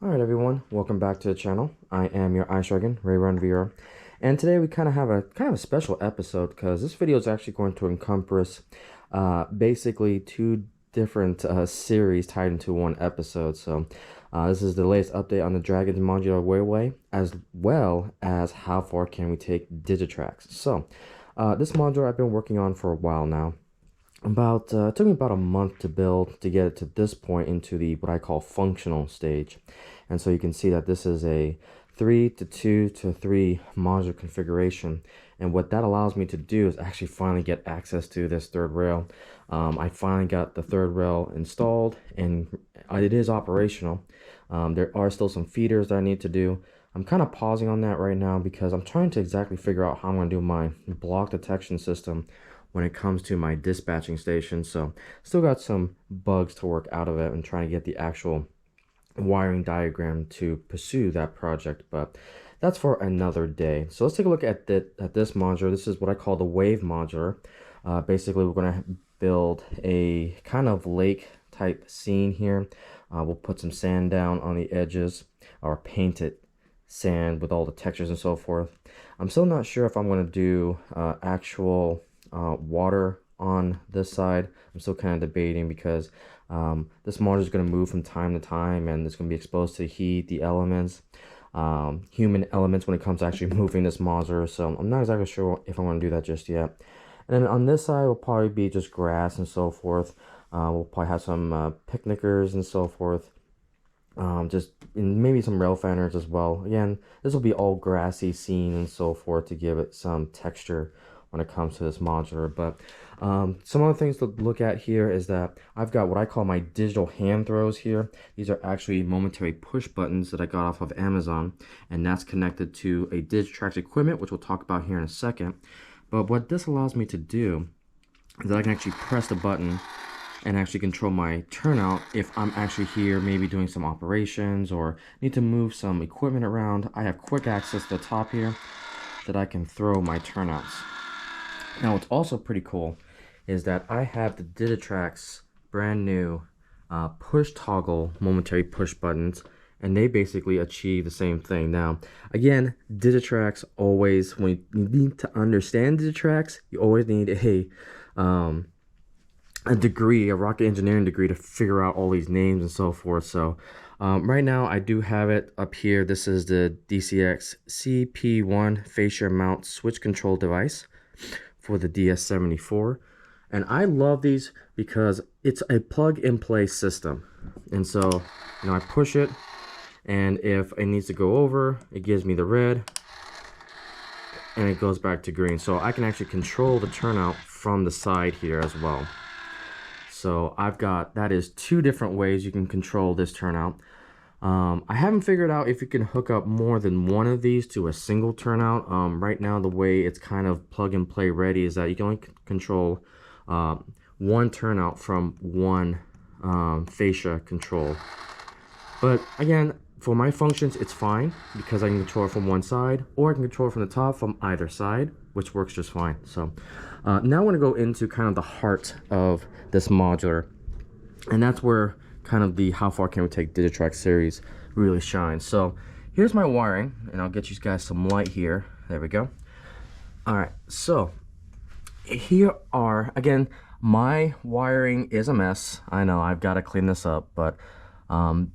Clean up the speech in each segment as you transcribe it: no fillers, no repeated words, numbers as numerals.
Alright everyone, welcome back to the channel. I am your Ice Dragon, Rayrun VR. And today we kind of have a special episode because this video is actually going to encompass basically two different series tied into one episode. So this is the latest update on the Dragon's Modular Railway, as well as how far can we take Digitrax. So this modular I've been working on for a while now. It took me about a month to build to get it to this point into the what I call functional stage. And so you can see that this is a 3 to 2 to 3 modular configuration. And what that allows me to do is actually finally get access to this third rail. I finally got the third rail installed and it is operational. There are still some feeders that I need to do. I'm kind of pausing on that right now because I'm trying to exactly figure out how I'm going to do my block detection system when it comes to my dispatching station. So still got some bugs to work out of it and trying to get the actual wiring diagram to pursue that project, but that's for another day. So let's take a look at this modular. This is what I call the wave modular. Basically, we're going to build a kind of lake type scene here. We'll put some sand down on the edges, or paint it sand with all the textures and so forth. I'm still not sure if I'm going to do actual water on this side. I'm still kind of debating because this modular is going to move from time to time and it's going to be exposed to heat, the elements, human elements when it comes to actually moving this modular. So I'm not exactly sure if I want to do that just yet. And then on this side will probably be just grass and so forth. We'll probably have some picnickers and so forth. Just maybe some rail fanners as well. Again, this will be all grassy scene and so forth to give it some texture when it comes to this modular. But some other things to look at here is that I've got what I call my digital hand throws here. These are actually momentary push buttons that I got off of Amazon, and that's connected to a Digitrax equipment, which we'll talk about here in a second. But what this allows me to do is that I can actually press the button and actually control my turnout if I'm actually here maybe doing some operations or need to move some equipment around. I have quick access to the top here that I can throw my turnouts. Now what's also pretty cool is that I have the Digitrax brand new push toggle momentary push buttons, and they basically achieve the same thing. Now again, Digitrax always, when you need to understand Digitrax, you always need a degree, a rocket engineering degree, to figure out all these names and so forth. So right now I do have it up here. This is the DCX CP1 fascia mount switch control device for the DS74, and I love these because it's a plug-and-play system. And so, you know, I push it, and if it needs to go over, it gives me the red, and it goes back to green. So I can actually control the turnout from the side here as well. So I've got, that is two different ways you can control this turnout. I haven't figured out if you can hook up more than one of these to a single turnout. Right now, the way it's kind of plug and play ready is that you can only control one turnout from one fascia control. But again, for my functions, it's fine because I can control it from one side, or I can control it from the top from either side, which works just fine. So now I want to go into kind of the heart of this modular, and that's where kind of the how far can we take Digitrax series really shines. So here's my wiring, and I'll get you guys some light here. There we go. All right, so here are, again, my wiring is a mess. I know I've got to clean this up, but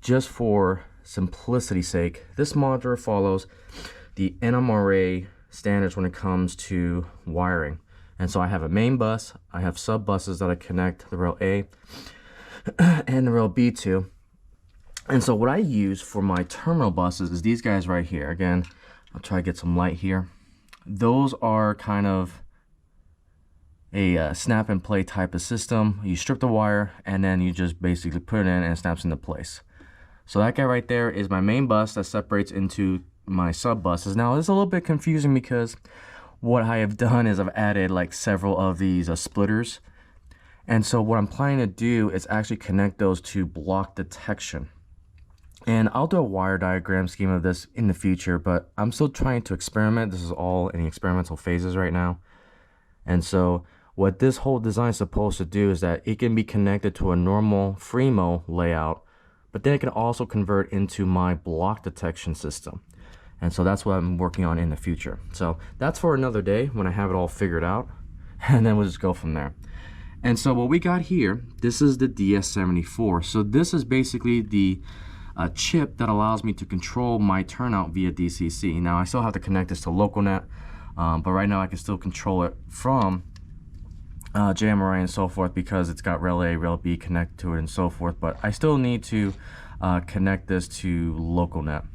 just for simplicity's sake, this modular follows the NMRA standards when it comes to wiring. And so I have a main bus, I have sub buses that I connect the rail A and the rail B to. And so what I use for my terminal buses is these guys right here. Again, I'll try to get some light here. Those are kind of a snap and play type of system. You strip the wire and then you just basically put it in and it snaps into place. So that guy right there is my main bus that separates into my sub buses. Now this is a little bit confusing because what I have done is I've added like several of these splitters. And so what I'm planning to do is actually connect those to block detection. And I'll do a wire diagram scheme of this in the future, but I'm still trying to experiment. This is all in the experimental phases right now. And so what this whole design is supposed to do is that it can be connected to a normal Freemo layout, but then it can also convert into my block detection system. And so that's what I'm working on in the future. So that's for another day when I have it all figured out, and then we'll just go from there. And so what we got here, this is the DS74. So this is basically the chip that allows me to control my turnout via DCC. Now I still have to connect this to LocalNet, but right now I can still control it from JMRI and so forth because it's got Rel A, Rel B connected to it and so forth. But I still need to connect this to LocalNet.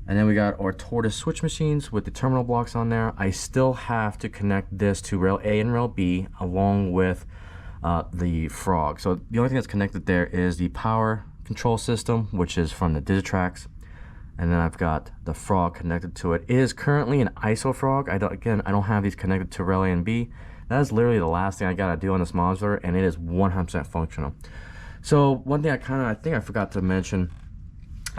And then we got our Tortoise switch machines with the terminal blocks on there. I still have to connect this to Rel A and Rel B along with the Frog. So the only thing that's connected there is the power control system, which is from the Digitrax. And then I've got the Frog connected to it. It is currently an ISO Frog. I don't have these connected to Rel A and B. That is literally the last thing I gotta do on this modular, and it is 100% functional. So one thing I think I forgot to mention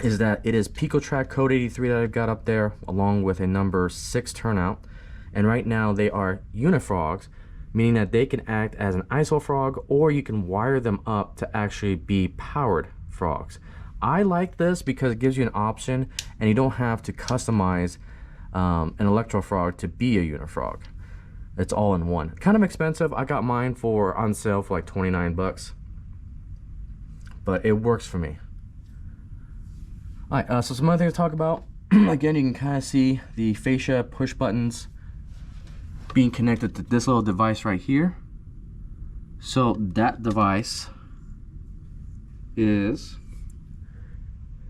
is that it is PicoTrack Code 83 that I've got up there, along with a number 6 turnout. And right now they are unifrogs, meaning that they can act as an ISO frog, or you can wire them up to actually be powered frogs. I like this because it gives you an option, and you don't have to customize an electro frog to be a unifrog. It's all in one. Kind of expensive. I got mine on sale for like 29 bucks, but it works for me. Alright, so some other things to talk about. Again, you can kind of see the fascia push buttons being connected to this little device right here. So that device is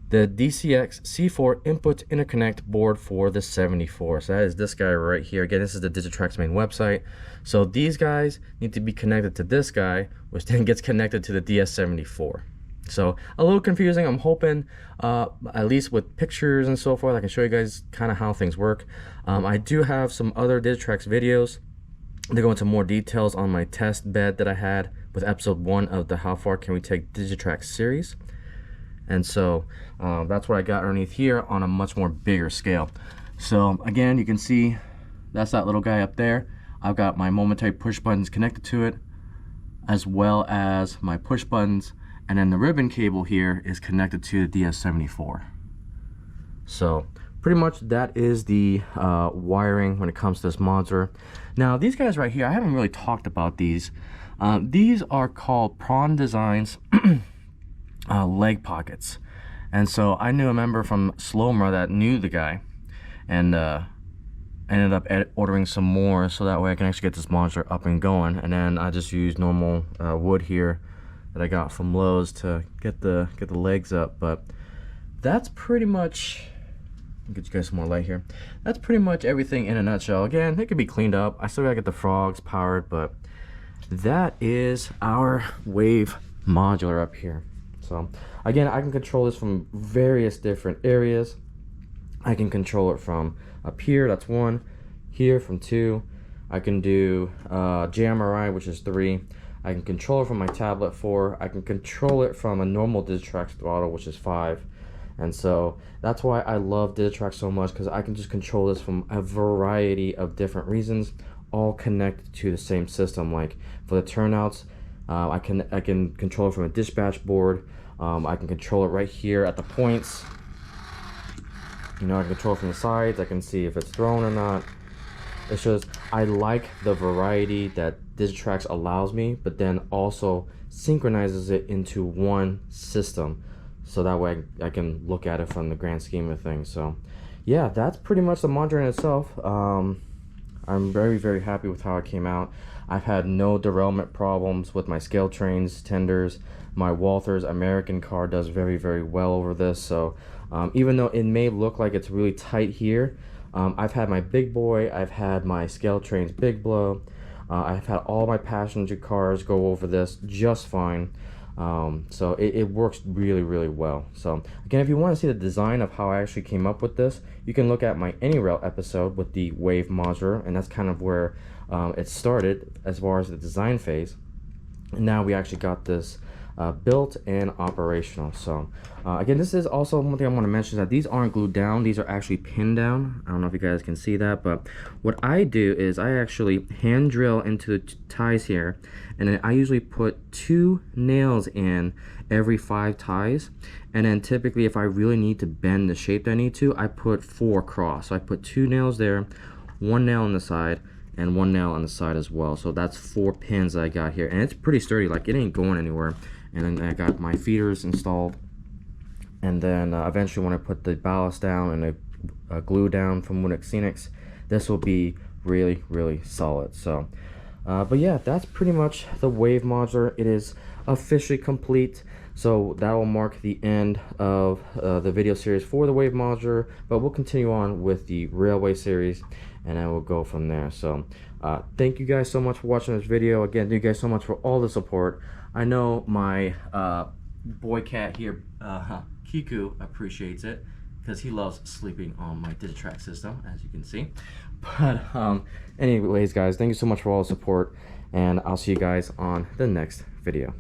the DCX C4 input interconnect board for the 74. So that is this guy right here. Again, this is the Digitrax main website. So these guys need to be connected to this guy, which then gets connected to the DS74. So a little confusing. I'm hoping at least with pictures and so forth I can show you guys kind of how things work. I do have some other Digitrax videos that go into more details on my test bed that I had with episode 1 of the How Far Can We Take Digitrax series. And so that's what I got underneath here on a much more bigger scale. So again, you can see that's that little guy up there. I've got my momentary push buttons connected to it, as well as my push buttons. And then the ribbon cable here is connected to the DS74. So pretty much that is the wiring when it comes to this modular. Now these guys right here, I haven't really talked about these. These are called Prawn Designs leg pockets. And so I knew a member from Slomra that knew the guy, and ended up ordering some more so that way I can actually get this modular up and going. And then I just used normal wood here that I got from Lowe's to get the legs up. But that's pretty much, I'll get you guys some more light here. That's pretty much everything in a nutshell. Again, it could be cleaned up. I still gotta get the frogs powered, but that is our Wave modular up here. So again, I can control this from various different areas. I can control it from up here, that's 1, here from 2. I can do JMRI, which is 3. I can control it from my tablet, 4. I can control it from a normal Digitrax throttle, which is 5. And so that's why I love Digitrax so much, because I can just control this from a variety of different reasons, all connected to the same system. Like for the turnouts, I can control it from a dispatch board. I can control it right here at the points. You know, I can control it from the sides. I can see if it's thrown or not. It's just, I like the variety that Digitrax allows me, but then also synchronizes it into one system, so that way I can look at it from the grand scheme of things. So yeah, that's pretty much the modular in itself. I'm very, very happy with how it came out. I've had no derailment problems with my scale trains, tenders. My Walther's American car does very, very well over this. So even though it may look like it's really tight here, I've had my big boy, I've had my scale trains big blow, I've had all my passenger cars go over this just fine. So it works really, really well. So again, if you want to see the design of how I actually came up with this, you can look at my AnyRail episode with the Wave modular, and that's kind of where it started as far as the design phase. And now we actually got this built and operational. So again, this is also one thing I want to mention, that these aren't glued down, these are actually pinned down. I don't know if you guys can see that, but what I do is I actually hand drill into the ties here, and then I usually put 2 nails in every 5 ties, and then typically if I really need to bend the shape that I need to, I put 4 across. So I put 2 nails there, 1 nail on the side, and 1 nail on the side as well. So that's 4 pins that I got here, and it's pretty sturdy, like it ain't going anywhere. And then I got my feeders installed, and then eventually when I put the ballast down and the glue down from Xenix, this will be really, really solid. So but yeah, that's pretty much the Wave Modular. It is officially complete, so that will mark the end of the video series for the Wave Modular, but we'll continue on with the Railway series, and then we'll go from there. So thank you guys so much for watching this video. Again, thank you guys so much for all the support. I know my boy cat here, Kiku, appreciates it, because he loves sleeping on my Digitrax system, as you can see. But anyways guys, thank you so much for all the support, and I'll see you guys on the next video.